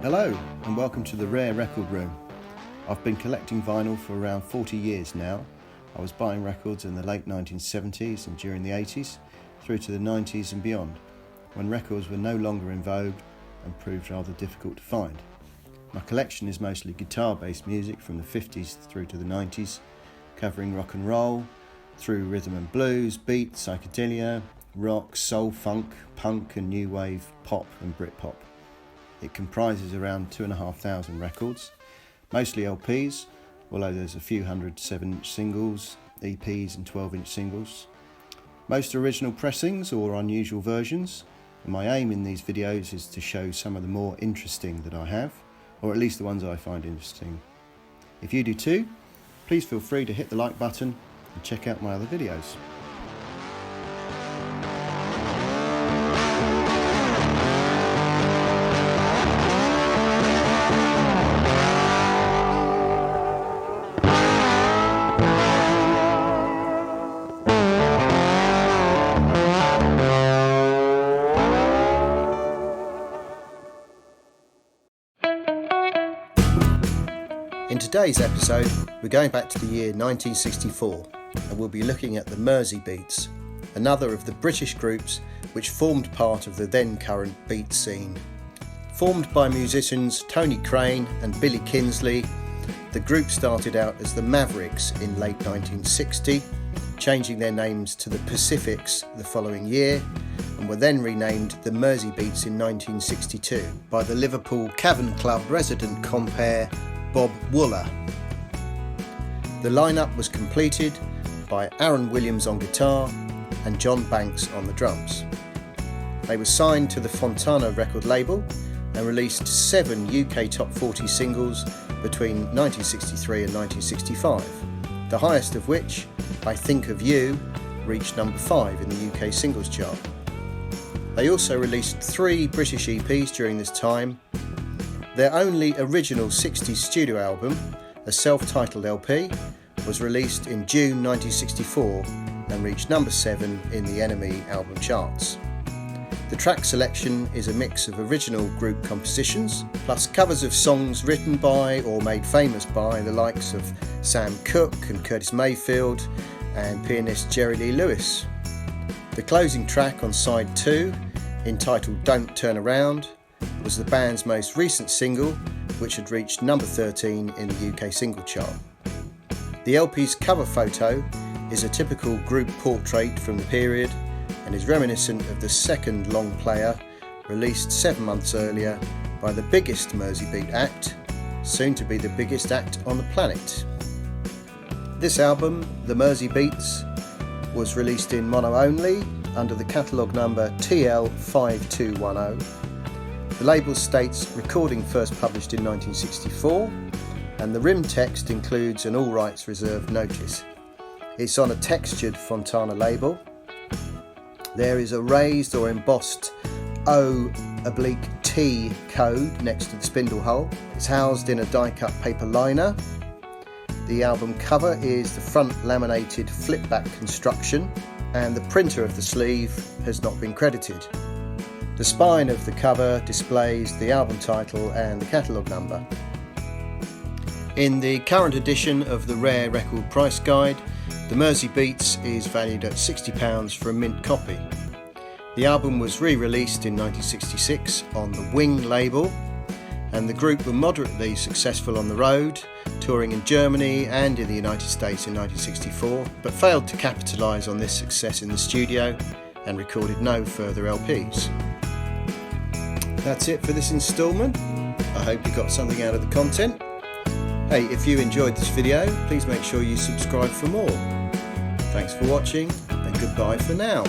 Hello and welcome to the Rare Record Room. I've been collecting vinyl for around 40 years now. I was buying records in the late 1970s and during the 80s through to the 90s and beyond, when records were no longer in vogue and proved rather difficult to find. My collection is mostly guitar-based music from the 50s through to the 90s, covering rock and roll, through rhythm and blues, beat, psychedelia, rock, soul, funk, punk and new wave, pop and Britpop. It comprises around 2,500 records, mostly LPs, although there's a few hundred 7-inch singles, EPs and 12-inch singles. Most original pressings or unusual versions, and my aim in these videos is to show some of the more interesting that I have, or at least the ones I find interesting. If you do too, please feel free to hit the like button and check out my other videos. In today's episode, we're going back to the year 1964 and we'll be looking at the Merseybeats, another of the British groups which formed part of the then current beat scene. Formed by musicians Tony Crane and Billy Kinsley, the group started out as the Mavericks in late 1960, changing their names to the Pacifics the following year, and were then renamed the Merseybeats in 1962 by the Liverpool Cavern Club resident compere Bob Wooler. The lineup was completed by Aaron Williams on guitar and John Banks on the drums. They were signed to the Fontana record label and released 7 UK Top 40 singles between 1963 and 1965, the highest of which, I Think of You, reached number 5 in the UK singles chart. They also released 3 British EPs during this time. Their only original 60s studio album, a self-titled LP, was released in June 1964 and reached number 7 in the NME album charts. The track selection is a mix of original group compositions, plus covers of songs written by or made famous by the likes of Sam Cooke and Curtis Mayfield and pianist Jerry Lee Lewis. The closing track on side 2, entitled Don't Turn Around, was the band's most recent single, which had reached number 13 in the UK single chart. The LP's cover photo is a typical group portrait from the period and is reminiscent of the second long player released 7 months earlier by the biggest Merseybeat act, soon to be the biggest act on the planet. This album, The Merseybeats, was released in mono only under the catalogue number TL5210. The label states recording first published in 1964, and the rim text includes an all rights reserved notice. It's on a textured Fontana label. There is a raised or embossed O/T code next to the spindle hole. It's housed in a die-cut paper liner. The album cover is the front laminated flip-back construction, and the printer of the sleeve has not been credited. The spine of the cover displays the album title and the catalogue number. In the current edition of the Rare Record Price Guide, the Merseybeats is valued at £60 for a mint copy. The album was re-released in 1966 on the Wing label, and the group were moderately successful on the road, touring in Germany and in the United States in 1964, but failed to capitalise on this success in the studio and recorded no further LPs. That's it for this instalment. I hope you got something out of the content. Hey, if you enjoyed this video, please make sure you subscribe for more. Thanks for watching and goodbye for now.